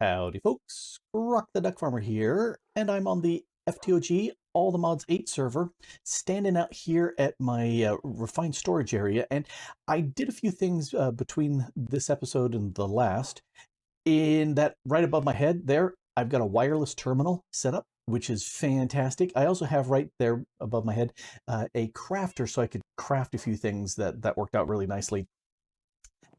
Howdy folks, Grok the DuckFarmer here, and I'm on the FTOG All the Mods 8 server, standing out here at my refined storage area, and I did a few things between this episode and the last. In that right above my head there, I've got a wireless terminal set up, which is fantastic. I also have right there above my head a crafter, so I could craft a few things that worked out really nicely,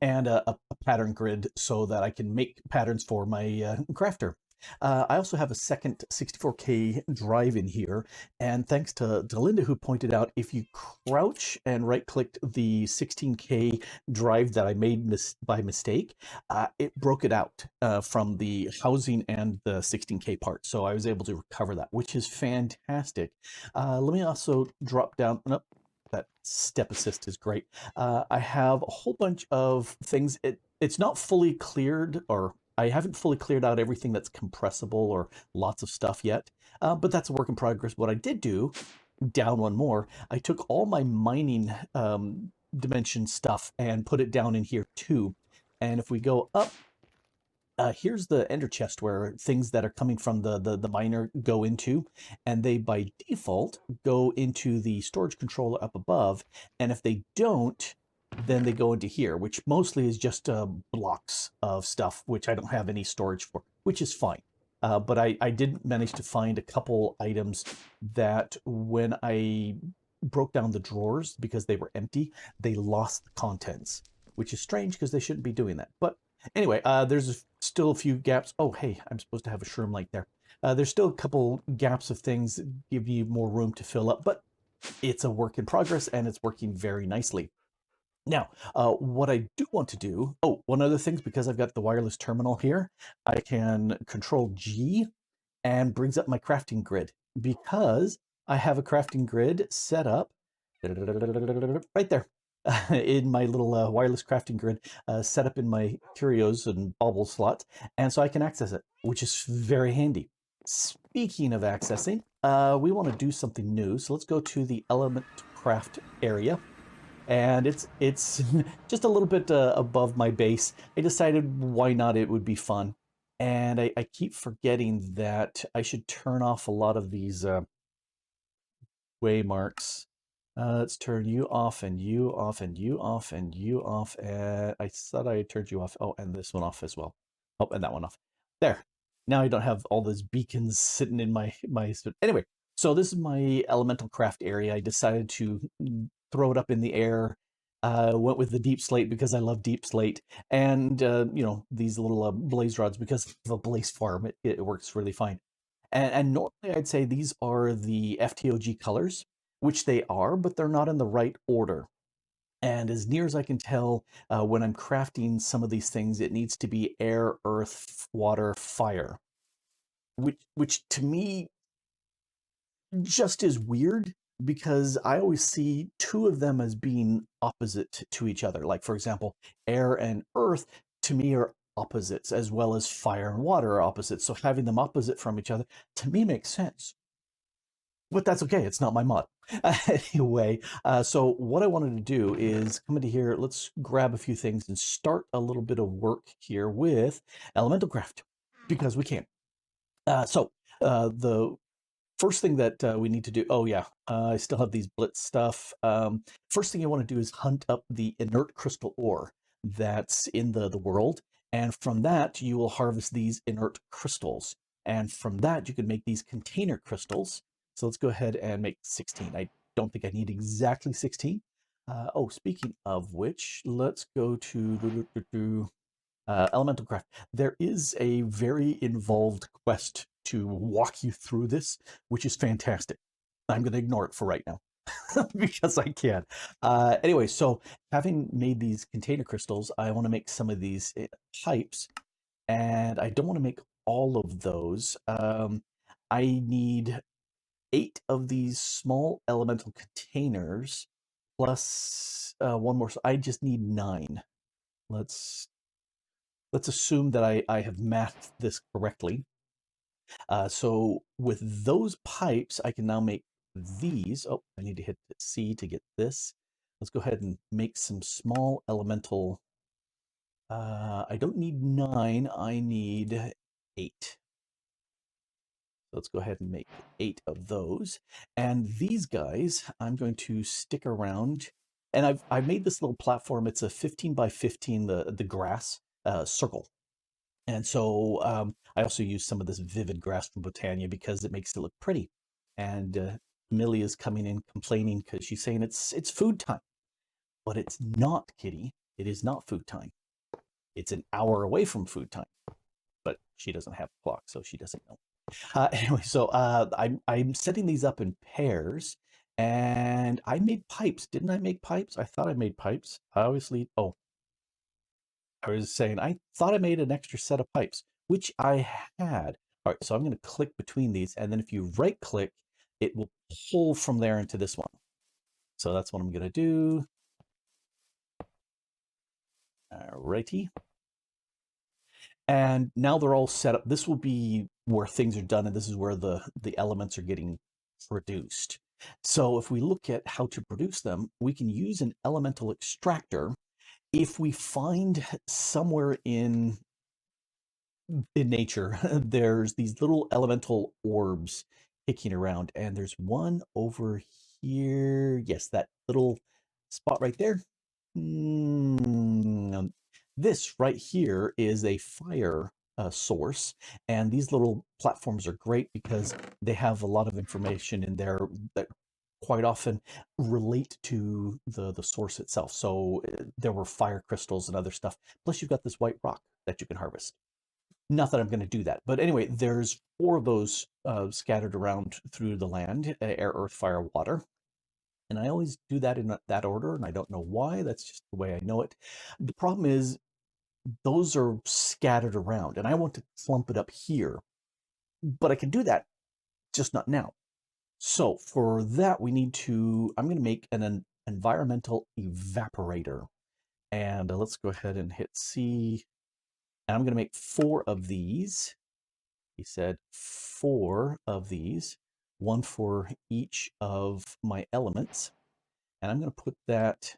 and a pattern grid so that I can make patterns for my crafter. I also have a second 64K drive in here, and thanks to Linda, who pointed out if you crouch and right-clicked the 16K drive that I made by mistake, it broke it out from the housing and the 16K part, so I was able to recover that, which is fantastic. Let me also drop down. Nope, that step assist is great. I have a whole bunch of things. It's not fully cleared, or I haven't fully cleared out everything that's compressible or lots of stuff yet, but that's a work in progress. What I did do, down one more, I took all my mining dimension stuff and put it down in here too. And if we go up, here's the ender chest where things that are coming from the miner go into, and they by default go into the storage controller up above, and if they don't, then they go into here, which mostly is just blocks of stuff, which I don't have any storage for, which is fine. But I did manage to find a couple items that when I broke down the drawers because they were empty, they lost the contents, which is strange because they shouldn't be doing that. But anyway, there's still a few gaps. Oh, hey, I'm supposed to have a shroom light there. There's still a couple gaps of things that give you more room to fill up, but it's a work in progress and it's working very nicely. Now, what I do want to do, oh, one other thing, because I've got the wireless terminal here, I can control G and brings up my crafting grid, because I have a crafting grid set up right there in my little wireless crafting grid, set up in my curios and bauble slots, and so I can access it, which is very handy. Speaking of accessing, we want to do something new, so let's go to the element craft area, and it's just a little bit above my base. I decided why not, it would be fun. And I keep forgetting that I should turn off a lot of these waymarks. Let's turn you off and you off and you off and you off. And I thought I turned you off. Oh, and this one off as well. Oh, and that one off. There. Now I don't have all those beacons sitting in my anyway. So this is my elemental craft area. I decided to throw it up in the air. Went with the deep slate because I love deep slate, and you know, these little blaze rods because of a blaze farm. It works really fine. And normally I'd say these are the FTOG colors, which they are, but they're not in the right order. And as near as I can tell, when I'm crafting some of these things, it needs to be air, earth, water, fire, which to me just is weird, because I always see two of them as being opposite to each other. Like, for example, air and earth to me are opposites, as well as fire and water are opposites. So having them opposite from each other to me makes sense. But that's okay, it's not my mod. Anyway, so what I wanted to do is come into here, let's grab a few things and start a little bit of work here with Elemental Craft, because we can. The first thing that we need to do, oh yeah, I still have these blitz stuff. First thing you want to do is hunt up the inert crystal ore that's in the world, and from that you will harvest these inert crystals, and from that you can make these container crystals. So let's go ahead and make 16. I don't think I need exactly 16. Oh, speaking of which, let's go to Elemental Craft. There is a very involved quest to walk you through this, which is fantastic. I'm going to ignore it for right now because I can. Anyway, so having made these container crystals, I want to make some of these pipes, and I don't want to make all of those. I need 8 of these small elemental containers plus one more. So I just need 9. Let's assume that I have mathed this correctly. So with those pipes, I can now make these. Oh, I need to hit C to get this. Let's go ahead and make some small elemental. I don't need 9. I need 8. Let's go ahead and make 8 of those. And these guys, I'm going to stick around. And I've made this little platform. It's a 15 by 15, the grass circle. And so I also use some of this vivid grass from Botania because it makes it look pretty. And Millie is coming in complaining because she's saying it's food time. But it's not, Kitty. It is not food time. It's an hour away from food time. But she doesn't have a clock, so she doesn't know. Anyway, so I'm setting these up in pairs, and I made pipes. Didn't I make pipes? I thought I made pipes. I obviously, oh, I was saying I thought I made an extra set of pipes, which I had. All right, so I'm going to click between these, and then if you right click, it will pull from there into this one. So that's what I'm going to do. All righty. And now they're all set up. This will be where things are done, and this is where the elements are getting produced. So if we look at how to produce them, we can use an elemental extractor. If we find somewhere in nature, there's these little elemental orbs kicking around, and there's one over here. Yes, that little spot right there. This right here is a fire source, and these little platforms are great because they have a lot of information in there that quite often relate to the source itself. So there were fire crystals and other stuff. Plus, you've got this white rock that you can harvest. Not that I'm going to do that, but anyway, there's 4 of those scattered around through the land: air, earth, fire, water. And I always do that in that order, and I don't know why. That's just the way I know it. The problem is those are scattered around, and I want to clump it up here, but I can do that, just not now. So for that, we need to, I'm going to make an environmental evaporator. And let's go ahead and hit C. And I'm going to make 4 of these. He said 4 of these, 1 for each of my elements. And I'm going to put that,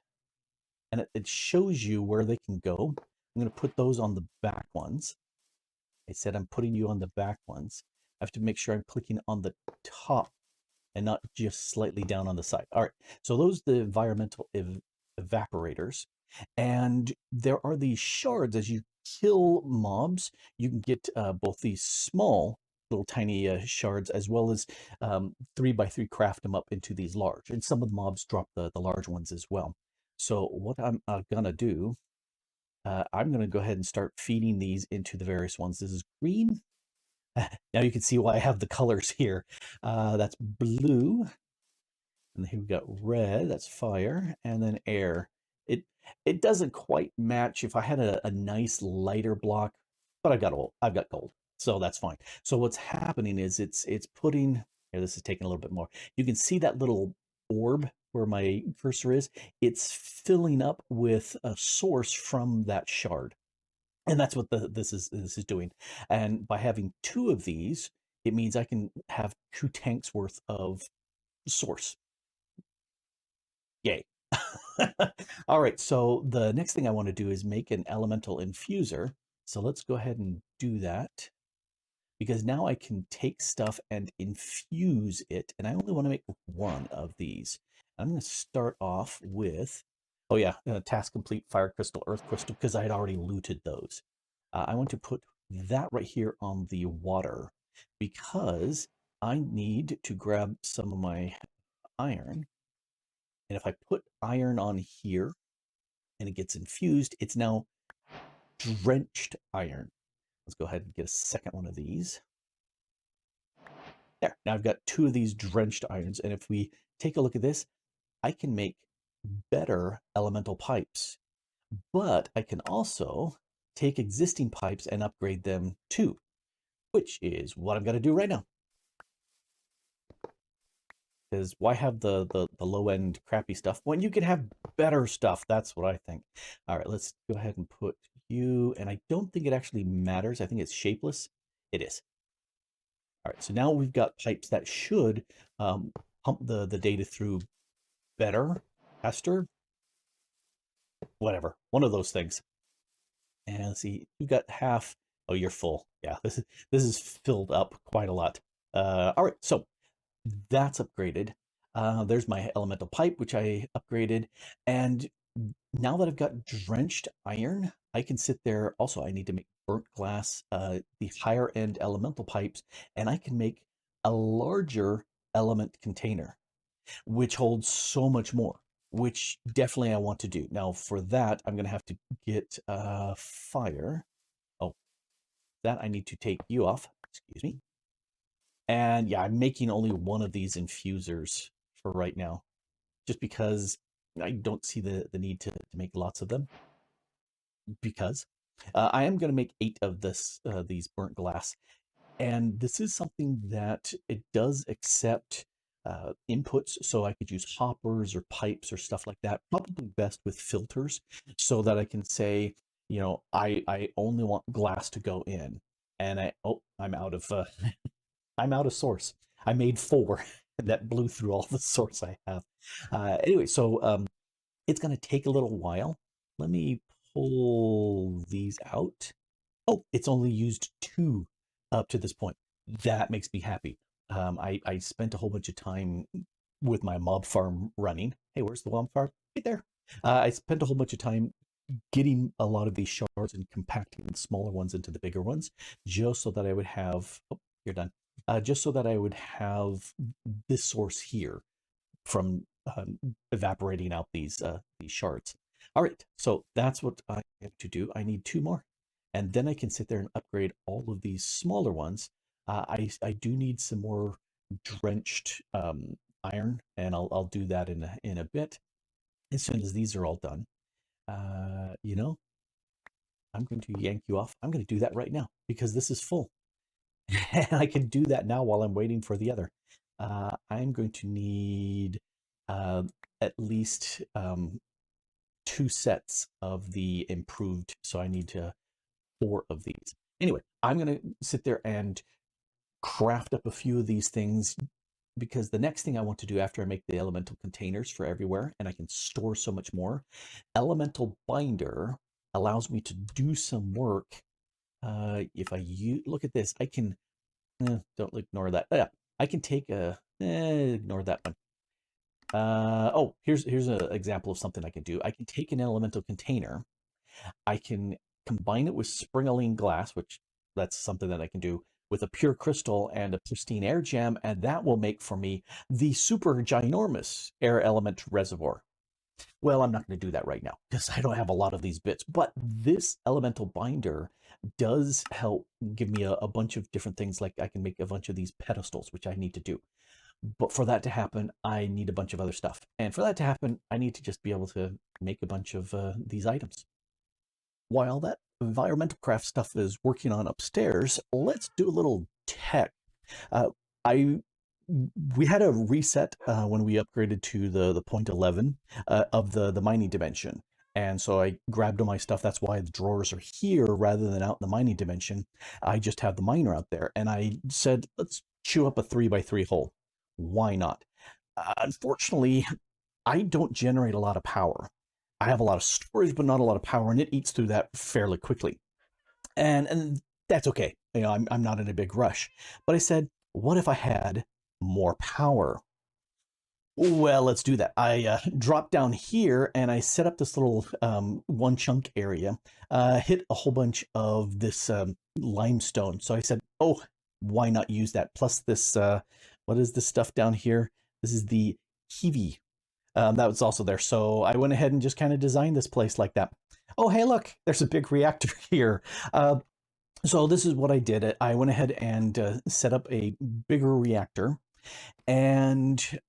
and it shows you where they can go. I'm going to put those on the back ones. I said I'm putting you on the back ones. I have to make sure I'm clicking on the top and not just slightly down on the side. All right, so those are the environmental evaporators. And there are these shards. As you kill mobs, you can get both these small little tiny shards, as well as 3 by 3 craft them up into these large. And some of the mobs drop the large ones as well. So what I'm gonna do, I'm gonna go ahead and start feeding these into the various ones. This is green. Now you can see why I have the colors here. That's blue, and here we got red, that's fire, and then air. It doesn't quite match. If I had a nice lighter block, but I've got gold, so that's fine. So what's happening is it's putting here. This is taking a little bit more. You can see that little orb where my cursor is. It's filling up with a source from that shard, and that's what this is doing. And by having 2 of these, it means I can have 2 tanks worth of source. Yay. All right, so the next thing I want to do is make an elemental infuser. So let's go ahead and do that, because now I can take stuff and infuse it, and I only want to make 1 of these. I'm going to start off with, oh yeah, task complete, fire crystal, earth crystal, because I had already looted those. I want to put that right here on the water, because I need to grab some of my iron. And if I put iron on here and it gets infused, it's now drenched iron. Let's go ahead and get a second one of these. There, now I've got 2 of these drenched irons. And if we take a look at this, I can make better elemental pipes. But I can also take existing pipes and upgrade them too, which is what I'm going to do right now. Because why have the low end crappy stuff when you can have better stuff? That's what I think. All right, let's go ahead and put you, and I don't think it actually matters. I think it's shapeless. It is. All right, so now we've got pipes that should pump the data through better, faster, whatever, one of those things. And let's see, we've got half Oh, you're full. Yeah, this is filled up quite a lot. All right, so that's upgraded. There's my elemental pipe, which I upgraded. And now that I've got drenched iron, I can sit there. Also, I need to make burnt glass, the higher end elemental pipes, and I can make a larger element container, which holds so much more, which definitely I want to do. Now, for that, I'm going to have to get fire. Oh, that I need to take you off. Excuse me. And yeah, I'm making only one of these infusers for right now, just because I don't see the need to make lots of them. Because I am going to make 8 of these burnt glass, and this is something that it does accept inputs, so I could use hoppers or pipes or stuff like that. Probably best with filters, so that I can say, I only want glass to go in, and I'm out of I'm out of source. I made 4 that blew through all the source I have. Anyway, so it's going to take a little while. Let me pull these out. Oh, it's only used 2 up to this point. That makes me happy. I spent a whole bunch of time with my mob farm running. Hey, where's the mob farm? Right there. I spent a whole bunch of time getting a lot of these shards and compacting the smaller ones into the bigger ones, just so that I would have. Oh, you're done. Just so that I would have this source here from evaporating out these shards. All right, so that's what I have to do. I need 2 more, and then I can sit there and upgrade all of these smaller ones. I do need some more drenched iron, and I'll do that in a bit as soon as these are all done. You know, I'm going to yank you off. I'm going to do that right now because this is full. And I can do that now while I'm waiting for the other. I'm going to need uh, at least 2 sets of the improved, so I need 4 of these. Anyway, I'm going to sit there and craft up a few of these things, because the next thing I want to do after I make the elemental containers for everywhere, and I can store so much more, elemental binder allows me to do some work. If I look at this, I can don't ignore that. Yeah, I can take ignore that one. Oh, here's an example of something I can do. I can take an elemental container. I can combine it with springaline glass, which that's something that I can do with a pure crystal and a pristine air gem, and that will make for me the super ginormous air element reservoir. Well, I'm not going to do that right now because I don't have a lot of these bits, but this elemental binder does help give me a bunch of different things. Like I can make a bunch of these pedestals, which I need to do. But for that to happen, I need a bunch of other stuff. And for that to happen, I need to just be able to make a bunch of these items. While that environmental craft stuff is working on upstairs, let's do a little tech. Uh, I we had a reset when we upgraded to the point 11 of the mining dimension, and so I grabbed all my stuff. That's why the drawers are here rather than out in the mining dimension. I just have the miner out there, and I said, let's chew up a 3x3 hole. Why not? Unfortunately, I don't generate a lot of power. I have a lot of storage, but not a lot of power, and it eats through that fairly quickly. And that's okay. I'm not in a big rush. But I said, what if I had more power? Well, let's do that. I dropped down here and I set up this little one chunk area, hit a whole bunch of this limestone. So I said, oh, why not use that? Plus this, what is this stuff down here? This is the kiwi. That was also there. So I went ahead and just kind of designed this place like that. Oh, hey, look, there's a big reactor here. So this is what I did. I went ahead and set up a bigger reactor, and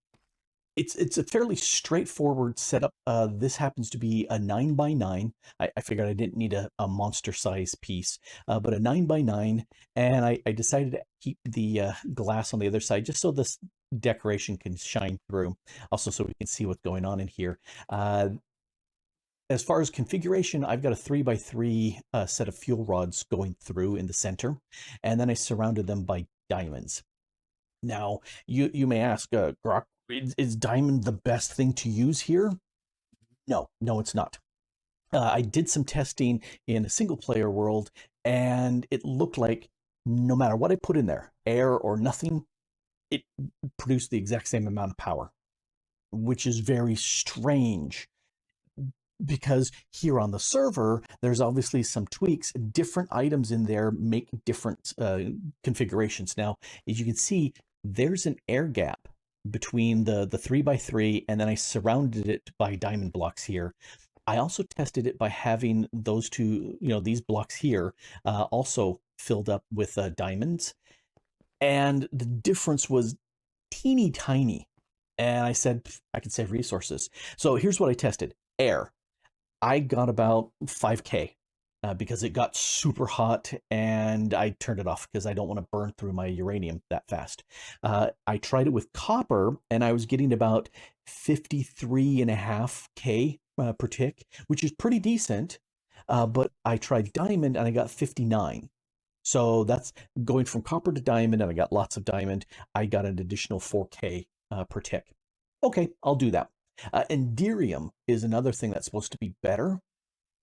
it's a fairly straightforward setup. This happens to be a 9x9. I figured I didn't need a monster size piece, but a 9x9, and I decided to keep the glass on the other side just so this decoration can shine through. Also, so we can see what's going on in here. As far as configuration, I've got a 3x3 set of fuel rods going through in the center, and then I surrounded them by diamonds. Now, you may ask, Grok, is diamond the best thing to use here? No, it's not. I did some testing in a single player world, and it looked like no matter what I put in there, air or nothing, it produced the exact same amount of power, which is very strange because here on the server, there's obviously some tweaks. Different items in there make different configurations. Now, as you can see, there's an air gap between the 3x3, and then I surrounded it by diamond blocks here. I also tested it by having those two, these blocks here, also filled up with diamonds. And the difference was teeny tiny. And I said, I could save resources. So here's what I tested. Air. I got about 5K because it got super hot, and I turned it off because I don't want to burn through my uranium that fast. I tried it with copper, and I was getting about 53.5K per tick, which is pretty decent. But I tried diamond, and I got 59. So that's going from copper to diamond, and I got lots of diamond. I got an additional 4K per tick. Okay, I'll do that. Enderium is another thing that's supposed to be better,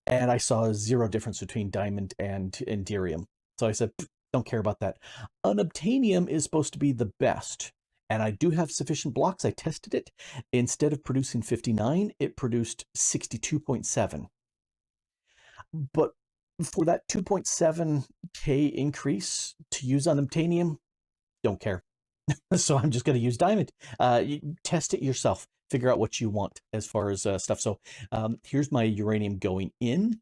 and I saw zero difference between diamond and enderium. So I said, don't care about that. Unobtainium is supposed to be the best, and I do have sufficient blocks. I tested it. Instead of producing 59, it produced 62.7. But for that 2.7K increase to use unobtainium, don't care. So I'm just going to use diamond. You test it yourself. Figure out what you want as far as stuff. So here's my uranium going in,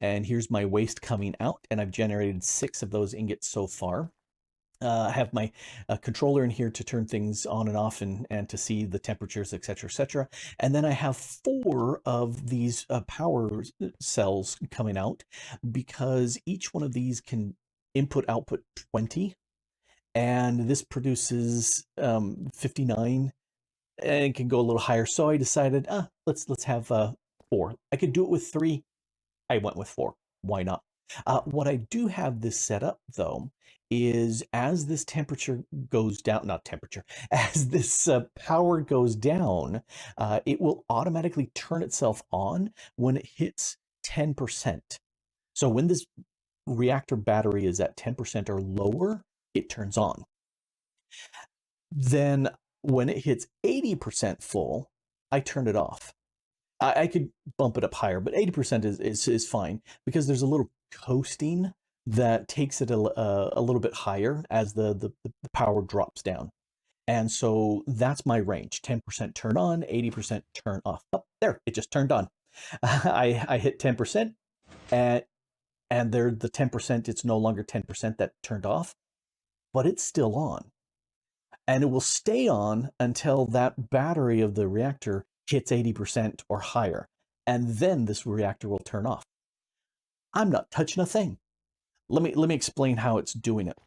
and here's my waste coming out, and I've generated 6 of those ingots so far. I have my controller in here to turn things on and off and to see the temperatures, etc., etc. And then I have 4 of these power cells coming out because each one of these can output 20. And this produces 59, and it can go a little higher. So I decided, let's have 4. I could do it with 3. I went with 4. Why not? What I do have this set up, though, is as this temperature goes down, not temperature, as this power goes down, it will automatically turn itself on when it hits 10%. So when this reactor battery is at 10% or lower, it turns on. Then when it hits 80% full, I turn it off. I could bump it up higher, but 80% is fine because there's a little coasting that takes it a little bit higher as the power drops down. And so that's my range. 10% turn on, 80% turn off. Oh, there, it just turned on. I hit 10%, and there the 10%, it's no longer 10% that turned off, but it's still on. And it will stay on until that battery of the reactor hits 80% or higher. And then this reactor will turn off. I'm not touching a thing. Let me explain how it's doing it.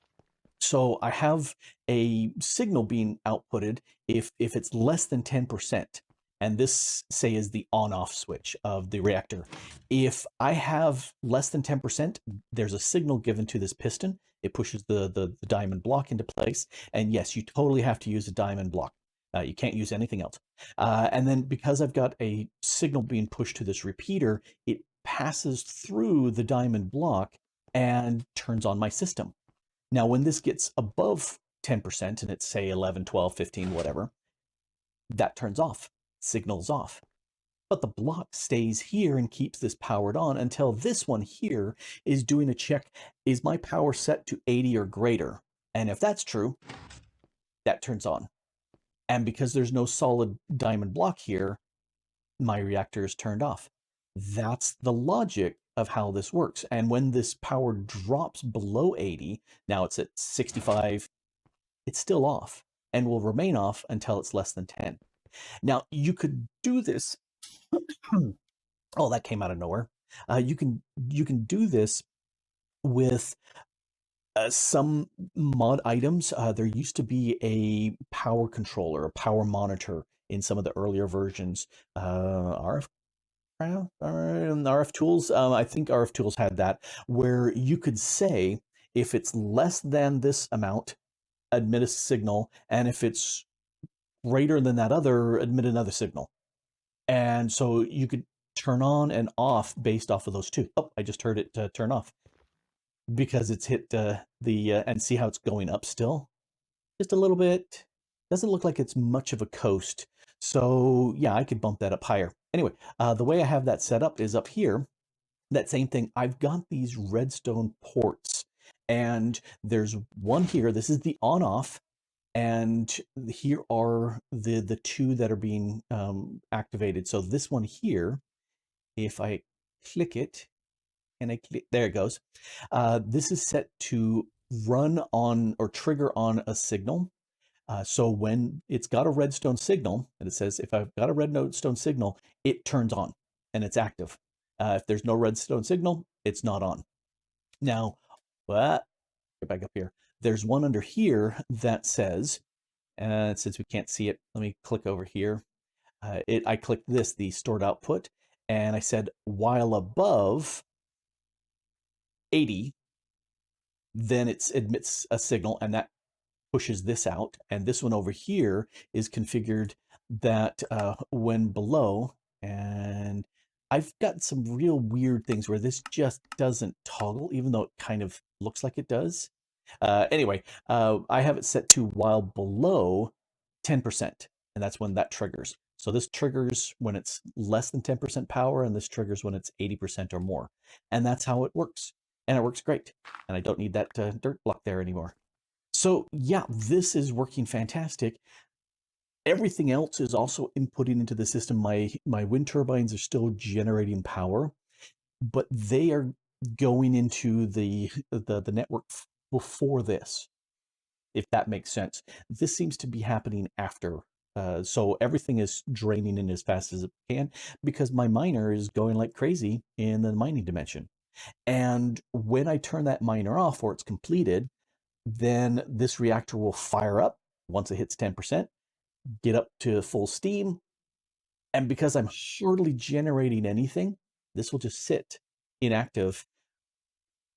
So I have a signal being outputted if it's less than 10%. And this, say, is the on-off switch of the reactor. If I have less than 10%, there's a signal given to this piston. It pushes the diamond block into place. And yes, you totally have to use a diamond block. You can't use anything else. And then because I've got a signal being pushed to this repeater, it passes through the diamond block and turns on my system. Now, when this gets above 10%, and it's, say, 11, 12, 15, whatever, that turns off. Signal's off. But the block stays here and keeps this powered on until this one here is doing a check. Is my power set to 80 or greater? And if that's true, that turns on. And because there's no solid diamond block here, my reactor is turned off. That's the logic of how this works. And when this power drops below 80, now it's at 65, it's still off and will remain off until it's less than 10. Now, you could do this. Oh, that came out of nowhere. You can do this with some mod items. There used to be a power controller, a power monitor in some of the earlier versions. RF Tools. I think RF Tools had that, where you could say if it's less than this amount, admit a signal, and if it's greater than that other, admit another signal. And so you could turn on and off based off of those two. Oh, I just heard it turn off because it's hit and see how it's going up still? Just a little bit. Doesn't look like it's much of a coast. So yeah, I could bump that up higher. Anyway, the way I have that set up is up here. That same thing. I've got these redstone ports, and there's one here. This is the on-off, and here are the two that are being activated. So this one here, if I click it, and I click, there it goes. This is set to run on or trigger on a signal. So when it's got a redstone signal, and it says if I've got a redstone signal, it turns on and it's active. If there's no redstone signal, it's not on. Now, get back up here. There's one under here that says, since we can't see it, let me click over here. I clicked this, the stored output, and I said while above 80, then it admits a signal, and that pushes this out. And this one over here is configured that when below, and I've got some real weird things where this just doesn't toggle, even though it kind of looks like it does. Anyway, I have it set to while below 10%, and that's when that triggers. So this triggers when it's less than 10% power, and this triggers when it's 80% or more. And that's how it works. And it works great. And I don't need that dirt block there anymore. So yeah, this is working fantastic. Everything else is also inputting into the system. My wind turbines are still generating power, but they are going into the network before this, if that makes sense. This seems to be happening after. So everything is draining in as fast as it can because my miner is going like crazy in the mining dimension. And when I turn that miner off or it's completed, then this reactor will fire up once it hits 10%, get up to full steam. And because I'm hardly generating anything, this will just sit inactive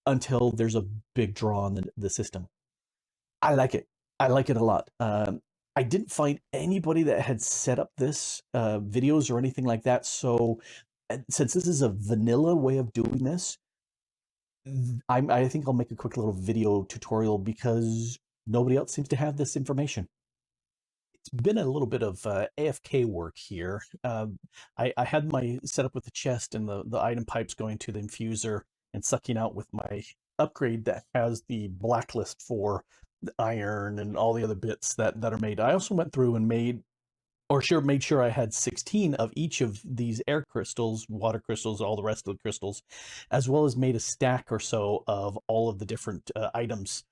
until there's a big draw on the system. I like it. I like it a lot. I didn't find anybody that had set up this videos or anything like that. So since this is a vanilla way of doing this, I think I'll make a quick little video tutorial because nobody else seems to have this information. It's been a little bit of AFK work here. I had my setup with the chest and the item pipes going to the infuser and sucking out with my upgrade that has the blacklist for the iron and all the other bits that are made. I also went through and made sure I had 16 of each of these air crystals, water crystals, all the rest of the crystals, as well as made a stack or so of all of the different items.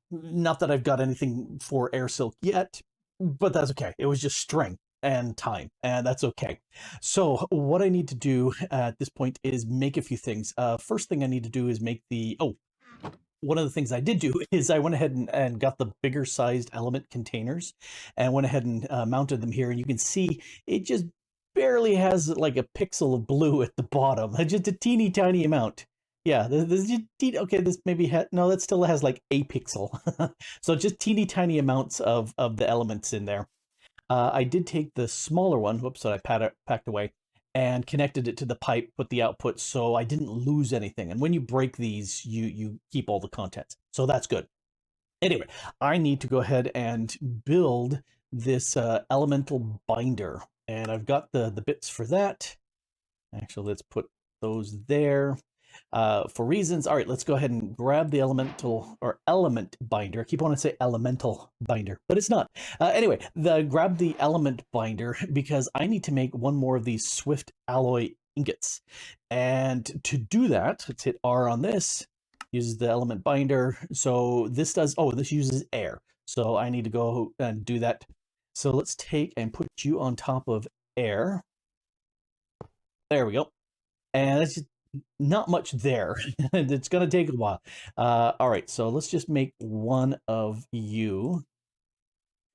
Not that I've got anything for air silk yet, but that's okay. It was just string and time, and that's okay. So what I need to do at this point is make a few things. First thing I need to do is make one of the things I did do is I went ahead and got the bigger sized element containers and went ahead and mounted them here. And you can see it just barely has like a pixel of blue at the bottom, just a teeny tiny amount. Yeah, this just okay. This maybe no, that still has like a pixel. So just teeny tiny amounts of the elements in there. I did take the smaller one, whoops, that I packed away, and connected it to the pipe, put the output, so I didn't lose anything. And when you break these, you keep all the contents. So that's good. Anyway, I need to go ahead and build this elemental binder. And I've got the bits for that. Actually, let's put those there. For reasons, all right, let's go ahead and grab the element binder. I keep wanting to say elemental binder, but it's not. Anyway, grab the element binder because I need to make one more of these swift alloy ingots. And to do that, let's hit R on this, uses the element binder. So this this uses air. So I need to go and do that. So let's take and put you on top of air. There we go. And that's just not much there. It's going to take a while. All right, so let's just make one of you.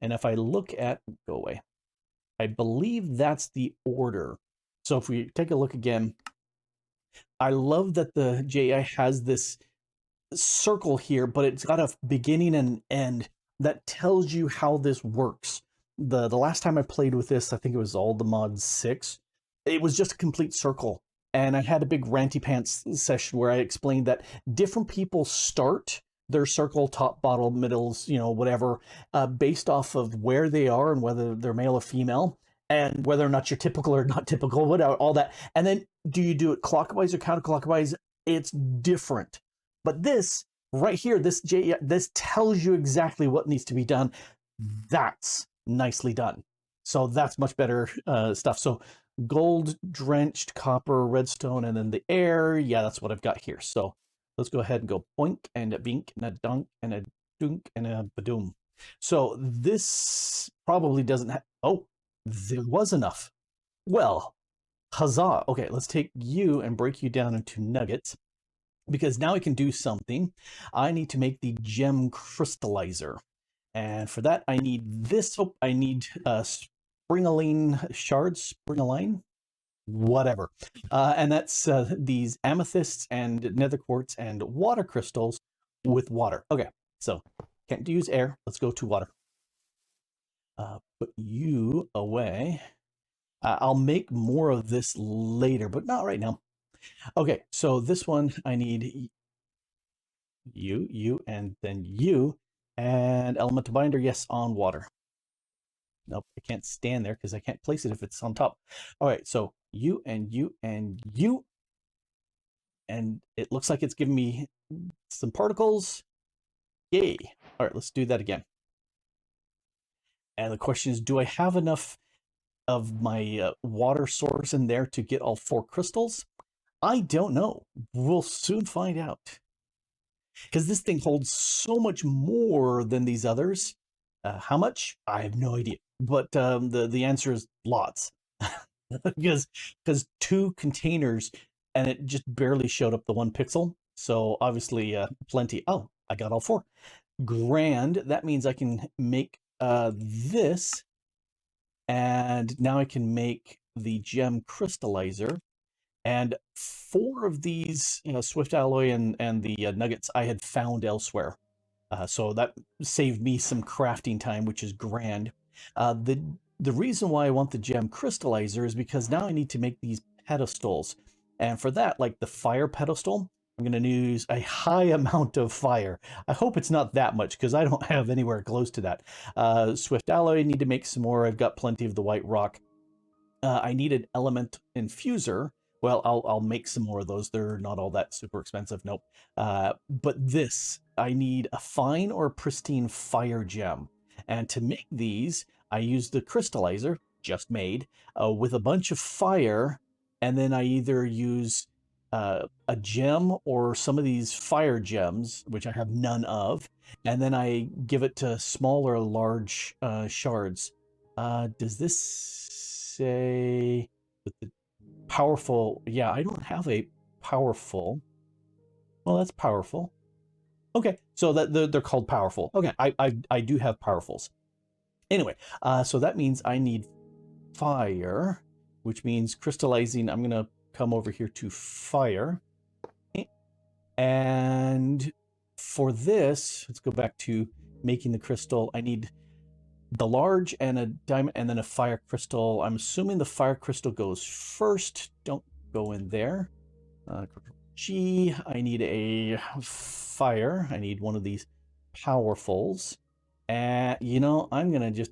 And if I look at, go away, I believe that's the order. So if we take a look again, I love that the JI has this circle here, but it's got a beginning and an end that tells you how this works. The last time I played with this, I think it was all the mods 6. It was just a complete circle. and I had a big ranty pants session where I explained that different people start their circle, top, bottom, middles, you know, whatever, based off of where they are and whether they're male or female, and whether or not you're typical or not typical, whatever, all that. And then do you do it clockwise or counterclockwise? It's different. But this right here, this tells you exactly what needs to be done. That's nicely done. So that's much better stuff. So gold drenched copper, redstone, and then the air. Yeah, that's what I've got here. So let's go ahead and go boink and a bink and a dunk and a dunk and a badoom. So this probably doesn't have, oh, there was enough. Well, huzzah. Okay, let's take you and break you down into nuggets, because now I can do something. I need to make the gem crystallizer. And for that, I need this. Oh, I need springaline shards, springaline, whatever. And that's these amethysts and nether quartz and water crystals with water. Okay, so can't use air. Let's go to water. Put you away. I'll make more of this later, but not right now. Okay, so this one I need you, and then you, and elemental binder, yes, on water. Nope, I can't stand there because I can't place it if it's on top. All right, so you and you and you, and it looks like it's giving me some particles. Yay. All right, let's do that again. And the question is, do I have enough of my water source in there to get all 4 crystals? I don't know. We'll soon find out. Because this thing holds so much more than these others. How much? I have no idea. But the answer is lots. because 2 containers, and it just barely showed up the 1 pixel. So obviously plenty. Oh, I got all 4. Grand. That means I can make this. And now I can make the gem crystallizer. And 4 of these, Swift Alloy and the nuggets I had found elsewhere. So that saved me some crafting time, which is grand. The reason why I want the gem crystallizer is because now I need to make these pedestals. And for that, like the fire pedestal, I'm going to use a high amount of fire. I hope it's not that much because I don't have anywhere close to that. Swift Alloy, I need to make some more. I've got plenty of the white rock. I need an element infuser. Well, I'll make some more of those. They're not all that super expensive. Nope. But this, I need a fine or pristine fire gem. And to make these, I use the crystallizer, just made, with a bunch of fire. And then I either use a gem or some of these fire gems, which I have none of. And then I give it to small or large shards. Does this say with the powerful? Yeah, I don't have a powerful. Well, that's powerful. Okay, so that they're called powerful. Okay, I do have powerfuls. Anyway, so that means I need fire, which means crystallizing. I'm gonna come over here to fire, and for this, let's go back to making the crystal. I need the large and a diamond and then a fire crystal. I'm assuming the fire crystal goes first. Don't go in there. G, I need a fire. I need one of these powerfuls. And, you know, I'm going to just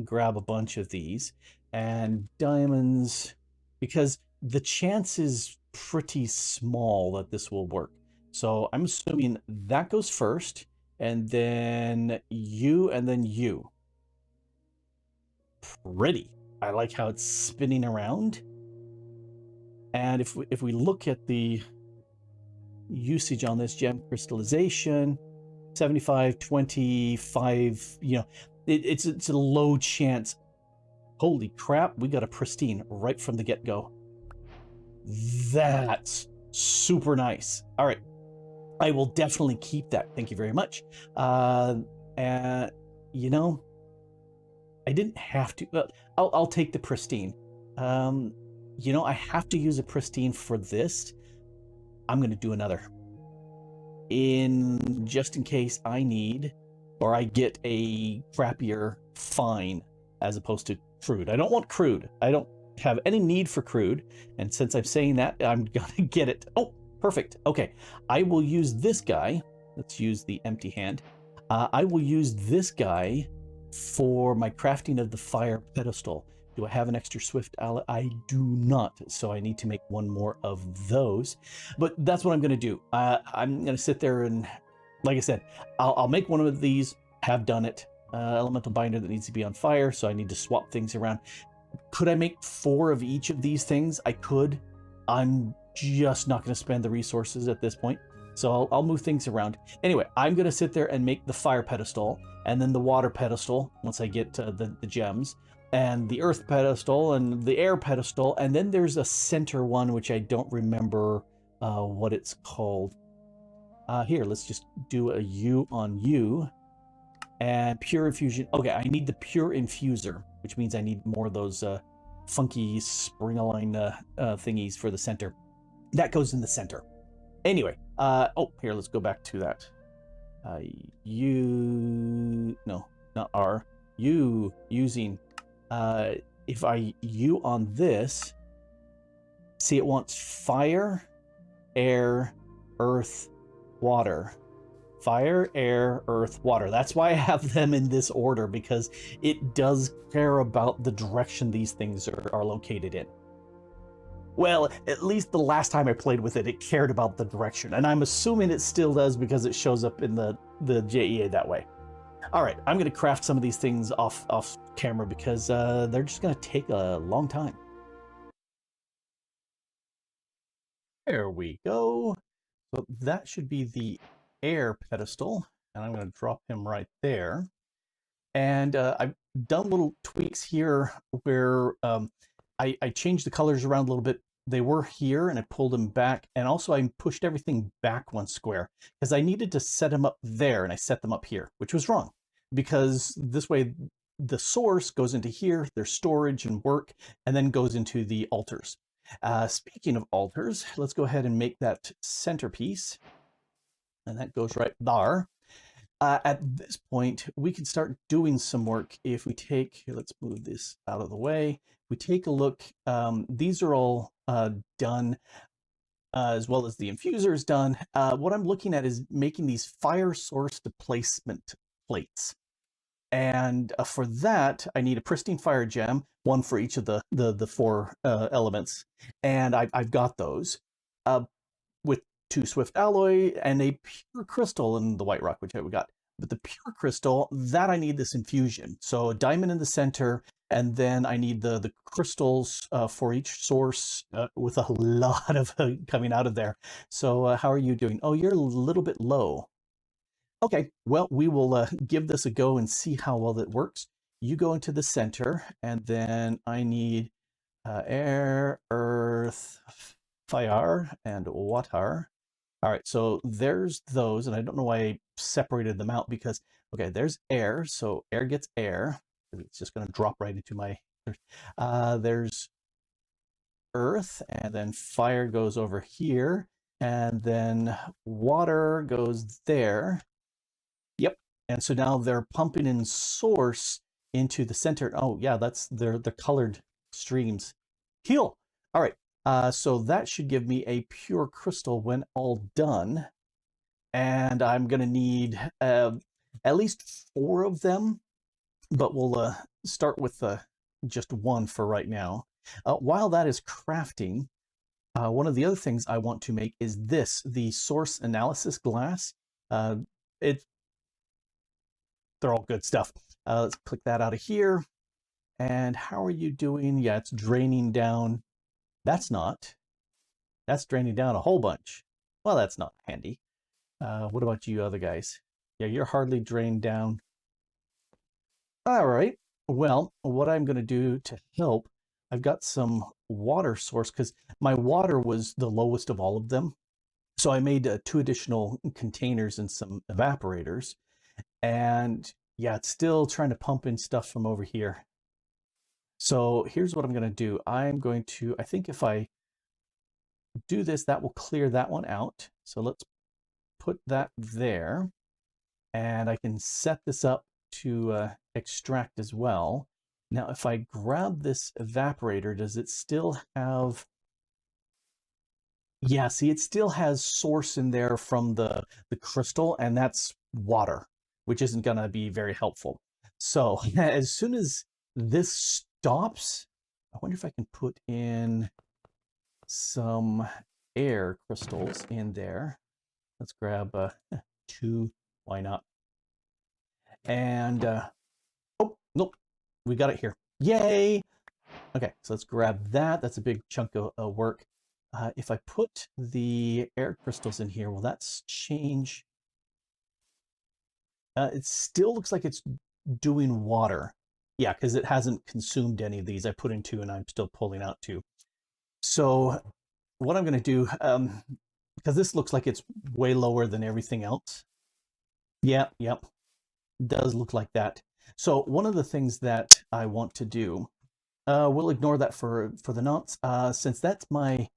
grab a bunch of these. And diamonds, because the chance is pretty small that this will work. So I'm assuming that goes first. And then you, and then you. Pretty. I like how it's spinning around. And if we look at the usage on this gem crystallization, 75, 25, you know, it's a low chance. Holy crap, we got a pristine right from the get-go. That's super nice. All right, I will definitely keep that. Thank you very much. And you know, I didn't have to. I'll take the pristine. You know, I have to use a pristine for this. I'm going to do another. Just in case I need, or I get a crappier fine as opposed to crude. I don't want crude. I don't have any need for crude, and since I'm saying that, I'm gonna get it. Oh, perfect. Okay, I will use this guy. Let's use the empty hand. I will use this guy for my crafting of the fire pedestal. Do I have an extra swift ally? I do not, so I need to make one more of those. But that's what I'm going to do. I'm going to sit there and, like I said, I'll make one of these, have done it. Elemental binder that needs to be on fire, so I need to swap things around. Could I make 4 of each of these things? I could. I'm just not going to spend the resources at this point. So I'll move things around. Anyway, I'm going to sit there and make the fire pedestal, and then the water pedestal once I get the gems, and the earth pedestal, and the air pedestal, and then there's a center one, which I don't remember what it's called. Here, let's just do a U on U, and pure infusion. Okay, I need the pure infuser, which means I need more of those funky spring-aligned thingies for the center. That goes in the center. Anyway, oh, here, let's go back to that. No, not R. Using, if I U on this, see it wants fire, air, earth, water. Fire, air, earth, water. That's why I have them in this order, because it does care about the direction these things are located in. Well, at least the last time I played with it, it cared about the direction, and I'm assuming it still does because it shows up in the JEA that way. All right, I'm going to craft some of these things off camera because they're just going to take a long time. There we go. So that should be the air pedestal, and I'm going to drop him right there. And I've done little tweaks here where I changed the colors around a little bit. They were here and I pulled them back, and also I pushed everything back 1 square because I needed to set them up there, and I set them up here, which was wrong because this way the source goes into here, there's storage and work, and then goes into the altars. Speaking of altars, let's go ahead and make that centerpiece, and that goes right there. At this point, we can start doing some work. If we take, here, let's move this out of the way. We take a look. These are all done, as well as the infuser is done. What I'm looking at is making these fire source displacement plates. And for that, I need a pristine fire gem, 1 for each of the 4 elements. And I've got those. With 2 swift alloy and a pure crystal in the white rock, which I got. But the pure crystal, that I need this infusion. So a diamond in the center, and then I need the crystals for each source with a lot of coming out of there. So how are you doing? Oh, you're a little bit low. Okay, well, we will give this a go and see how well it works. You go into the center, and then I need air, earth, fire, and water. All right, so there's those, and I don't know why I separated them out because, okay, there's air, so air gets air. It's just going to drop right into my, there's earth, and then fire goes over here, and then water goes there. Yep, and so now they're pumping in source into the center. Oh, yeah, that's the colored streams. Heal. All right. So that should give me a pure crystal when all done. And I'm going to need at least 4 of them, but we'll start with just 1 for right now. While that is crafting, one of the other things I want to make is this, the source analysis glass. They're all good stuff. Let's click that out of here. And how are you doing? Yeah, it's draining down. That's draining down a whole bunch. Well, that's not handy. What about you other guys? Yeah, you're hardly drained down. All right. Well, what I'm going to do to help, I've got some water source because my water was the lowest of all of them. So I made 2 additional containers and some evaporators. And yeah, it's still trying to pump in stuff from over here. So here's what I'm going to do. I'm going to, I think if I do this, that will clear that one out. So let's put that there. And I can set this up to extract as well. Now, if I grab this evaporator, does it still have... Yeah, see, it still has source in there from the crystal, and that's water, which isn't going to be very helpful. So as soon as this stops, I wonder if I can put in some air crystals in there. Let's grab 2. Why not? And oh, nope, we got it here. Yay! Okay, so let's grab that. That's a big chunk of work. If I put the air crystals in here, will that change? It still looks like it's doing water. Yeah, because it hasn't consumed any of these. I put in 2 and I'm still pulling out 2. So what I'm going to do, because this looks like it's way lower than everything else. Yeah, yep, does look like that. So one of the things that I want to do, we'll ignore that for the nonce. Since that's my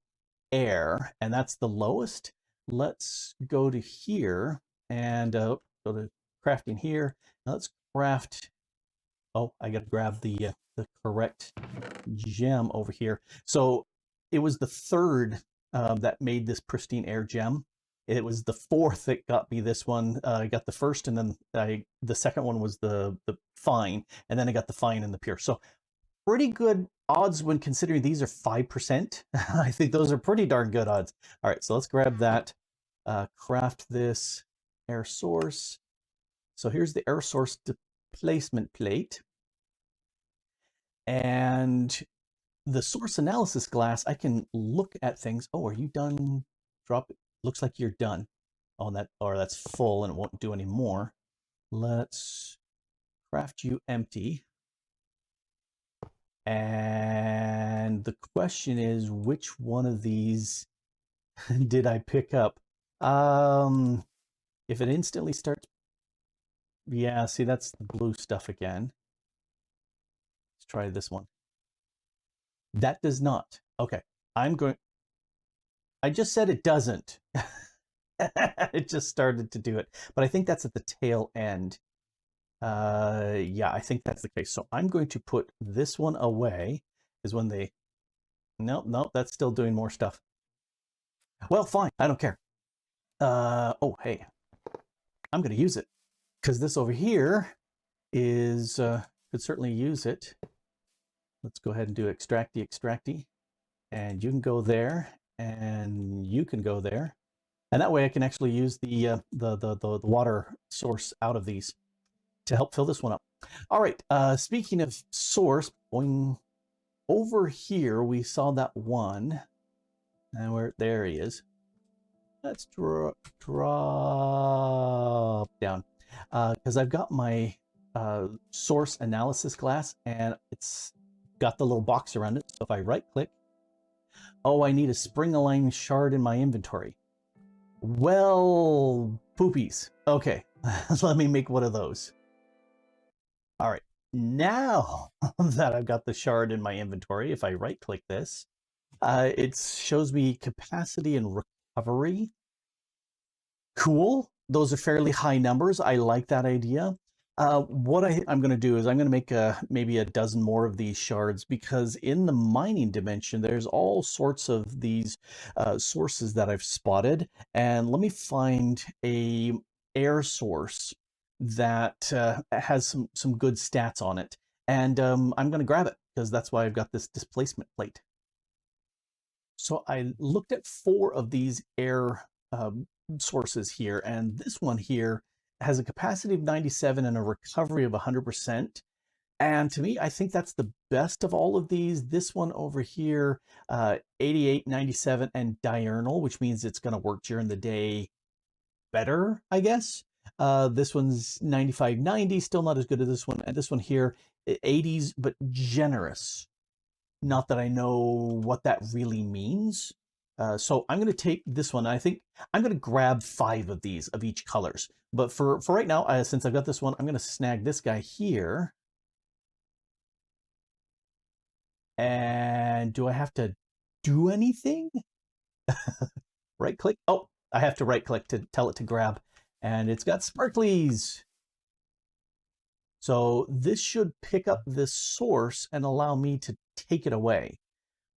air and that's the lowest, let's go to here and go to crafting here. Now let's craft... Oh, I got to grab the correct gem over here. So it was the 3rd that made this pristine air gem. It was the 4th that got me this one. I got the 1st, and then the 2nd one was the fine, and then I got the fine and the pure. So pretty good odds when considering these are 5%. I think those are pretty darn good odds. All right, so let's grab that, craft this air source. So here's the air source displacement plate. And the source analysis glass, I can look at things. Oh, are you done? Drop it. Looks like you're done. Oh, that's full and it won't do any more. Let's craft you empty. And the question is, which one of these did I pick up? If it instantly starts... Yeah, see, that's the blue stuff again. Let's try this one. That does not. Okay, I just said it doesn't. It just started to do it. But I think that's at the tail end. Yeah, I think that's the case. So I'm going to put this one away, is when they... Nope, that's still doing more stuff. Well, fine, I don't care. Oh, hey, I'm going to use it, because this over here is, could certainly use it. Let's go ahead and do extracty, and you can go there, and you can go there. And that way I can actually use the water source out of these to help fill this one up. All right, speaking of source, going over here, we saw that one. And there he is. Let's drop down. Because I've got my source analysis glass, and it's got the little box around it. So if I right click, oh, I need a spring aligned shard in my inventory. Well, poopies. Okay, let me make one of those. All right, now that I've got the shard in my inventory, if I right click this, it shows me capacity and recovery. Cool. Those are fairly high numbers. I like that idea. What I'm going to do is I'm going to make maybe a dozen more of these shards, because in the mining dimension, there's all sorts of these sources that I've spotted. And let me find a air source that has some good stats on it. And I'm going to grab it, because that's why I've got this displacement plate. So I looked at 4 of these air sources here, and this one here has a capacity of 97 and a recovery of 100%. And to me, I think that's the best of all of these. This one over here, 88, 97, and diurnal, which means it's going to work during the day better, I guess. This one's 95, 90, still not as good as this one. And this one here, 80s, but generous. Not that I know what that really means. So I'm going to take this one. I think I'm going to grab 5 of these of each colors. But for right now, since I've got this one, I'm going to snag this guy here. And do I have to do anything? Right click. Oh, I have to right click to tell it to grab. And it's got sparklies. So this should pick up this source and allow me to take it away,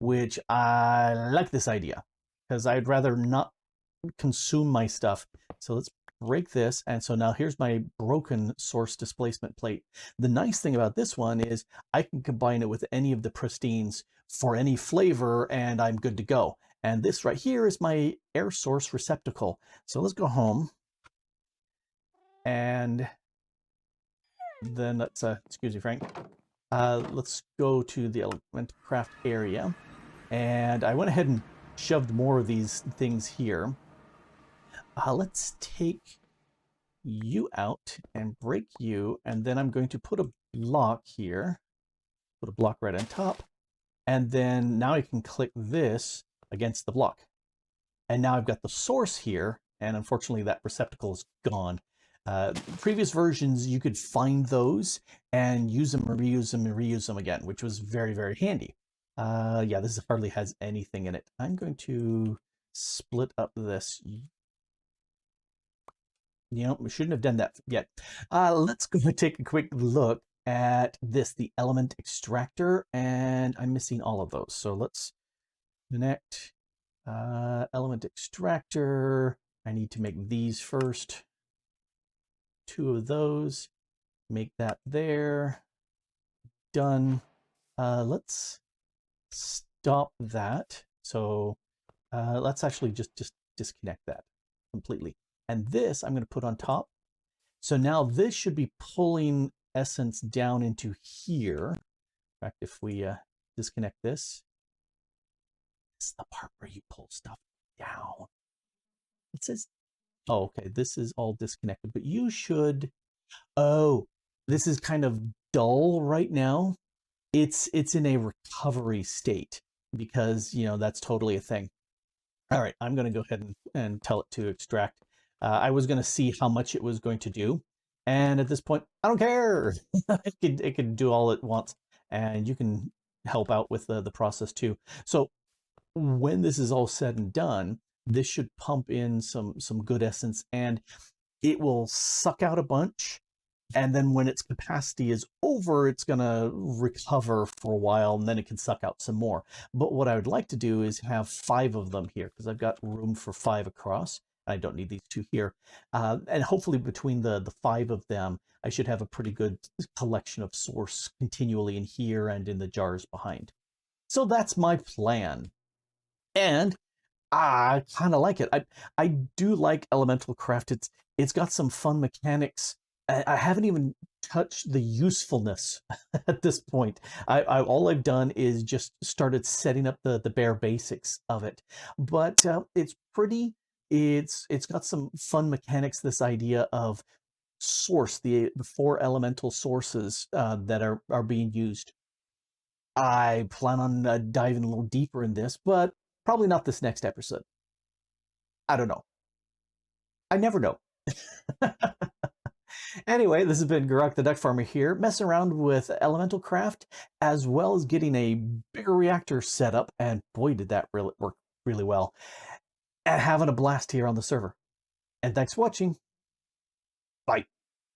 which I like this idea because I'd rather not consume my stuff. So let's break this. And so now here's my broken source displacement plate. The nice thing about this one is I can combine it with any of the pristines for any flavor and I'm good to go. And this right here is my air source receptacle. So let's go home. And then let's, excuse me, Frank. Let's go to the element craft area. And I went ahead and shoved more of these things here. Let's take you out and break you. And then I'm going to put a block here. Put a block right on top. And then now I can click this against the block. And now I've got the source here. And unfortunately, that receptacle is gone. Previous versions, you could find those and use them, and reuse them again, which was very, very handy. Yeah, this hardly has anything in it. I'm going to split up this. You know, we shouldn't have done that yet. Let's go take a quick look at this, the element extractor, and I'm missing all of those. So let's connect element extractor. I need to make these first. 2 of those. Make that there. Done. Let's stop that. So let's actually just disconnect that completely. And this I'm going to put on top. So now this should be pulling essence down into here. In fact, if we disconnect this, this is the part where you pull stuff down. It says, oh, okay, this is all disconnected, but you should, oh, this is kind of dull right now. It's in a recovery state because, you know, that's totally a thing. All right, I'm going to go ahead and tell it to extract. I was going to see how much it was going to do. And at this point, I don't care. it can do all it wants. And you can help out with the process too. So when this is all said and done, this should pump in some good essence and it will suck out a bunch. And then when its capacity is over, it's going to recover for a while and then it can suck out some more. But what I would like to do is have 5 of them here because I've got room for 5 across. I don't need these 2 here. And hopefully between the 5 of them, I should have a pretty good collection of source continually in here and in the jars behind. So that's my plan. And I kind of like it. I do like Elemental Craft. It's got some fun mechanics. I haven't even touched the usefulness at this point. All I've done is just started setting up the bare basics of it. But it's pretty. It's got some fun mechanics. This idea of source, the 4 elemental sources that are being used. I plan on diving a little deeper in this, but probably not this next episode. I don't know. I never know. Anyway, this has been Grok the DuckFarmer here, messing around with Elemental Craft, as well as getting a bigger reactor set up, and boy, did that really work really well, and having a blast here on the server. And thanks for watching. Bye.